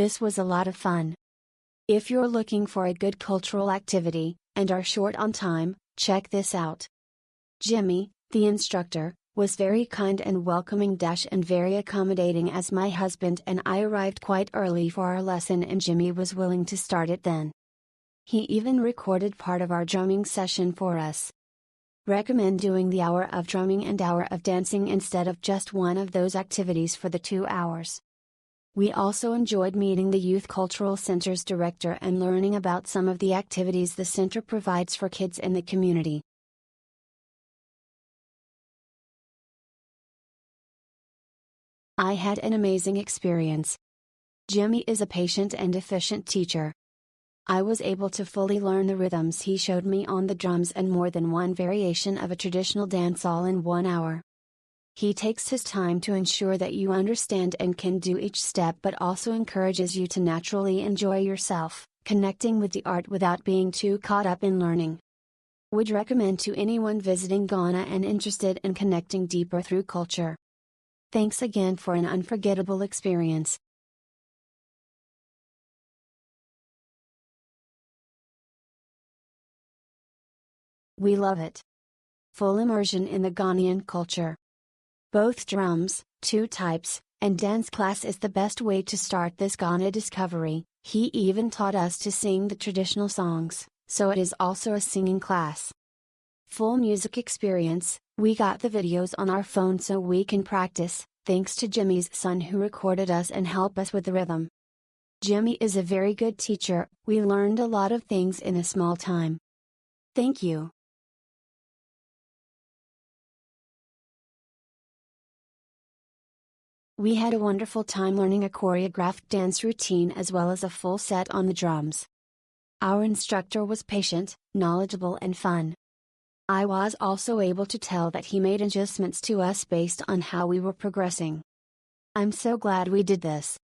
This was a lot of fun. If you're looking for a good cultural activity, and are short on time, check this out. Jimmy, the instructor, was very kind and welcoming and very accommodating as my husband and I arrived quite early for our lesson and Jimmy was willing to start it then. He even recorded part of our drumming session for us. Recommend doing the hour of drumming and hour of dancing instead of just one of those activities for the 2 hours. We also enjoyed meeting the Youth Cultural Center's director and learning about some of the activities the center provides for kids in the community. I had an amazing experience. Jimmy is a patient and efficient teacher. I was able to fully learn the rhythms he showed me on the drums and more than one variation of a traditional dance all in 1 hour. He takes his time to ensure that you understand and can do each step but also encourages you to naturally enjoy yourself, connecting with the art without being too caught up in learning. Would recommend to anyone visiting Ghana and interested in connecting deeper through culture. Thanks again for an unforgettable experience. We love it. Full immersion in the Ghanaian culture. Both drums, 2 types, and dance class is the best way to start this Ghana discovery. He even taught us to sing the traditional songs, so it is also a singing class. Full music experience. We got the videos on our phone so we can practice, thanks to Jimmy's son who recorded us and helped us with the rhythm. Jimmy is a very good teacher, we learned a lot of things in a small time. Thank you. We had a wonderful time learning a choreographed dance routine as well as a full set on the drums. Our instructor was patient, knowledgeable and fun. I was also able to tell that he made adjustments to us based on how we were progressing. I'm so glad we did this.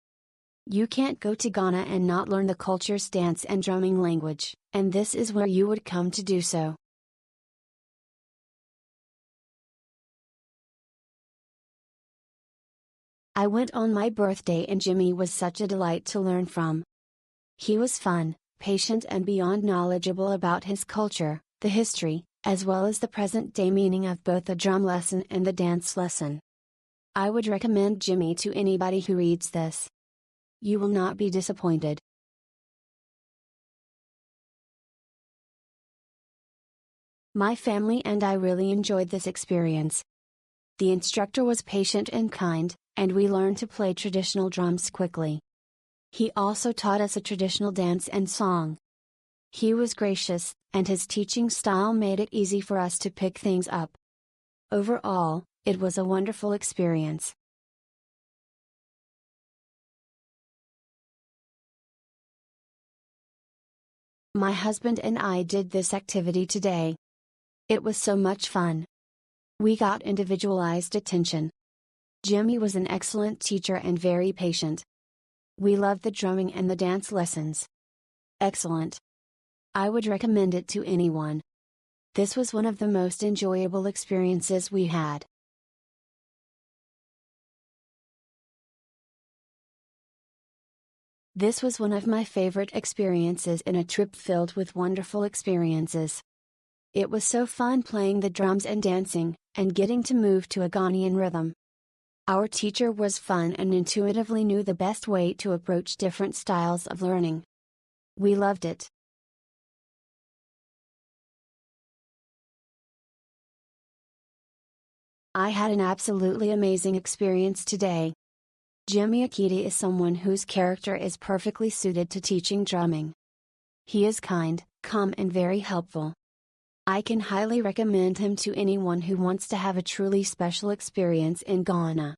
You can't go to Ghana and not learn the culture's dance and drumming language, and this is where you would come to do so. I went on my birthday and Jimmy was such a delight to learn from. He was fun, patient and beyond knowledgeable about his culture, the history, as well as the present-day meaning of both the drum lesson and the dance lesson. I would recommend Jimmy to anybody who reads this. You will not be disappointed. My family and I really enjoyed this experience. The instructor was patient and kind, and we learned to play traditional drums quickly. He also taught us a traditional dance and song. He was gracious, and his teaching style made it easy for us to pick things up. Overall, it was a wonderful experience. My husband and I did this activity today. It was so much fun. We got individualized attention. Jimmy was an excellent teacher and very patient. We loved the drumming and the dance lessons. Excellent. I would recommend it to anyone. This was one of the most enjoyable experiences we had. This was one of my favorite experiences in a trip filled with wonderful experiences. It was so fun playing the drums and dancing, and getting to move to a Ghanaian rhythm. Our teacher was fun and intuitively knew the best way to approach different styles of learning. We loved it. I had an absolutely amazing experience today. Jimmy Akiti is someone whose character is perfectly suited to teaching drumming. He is kind, calm and very helpful. I can highly recommend him to anyone who wants to have a truly special experience in Ghana.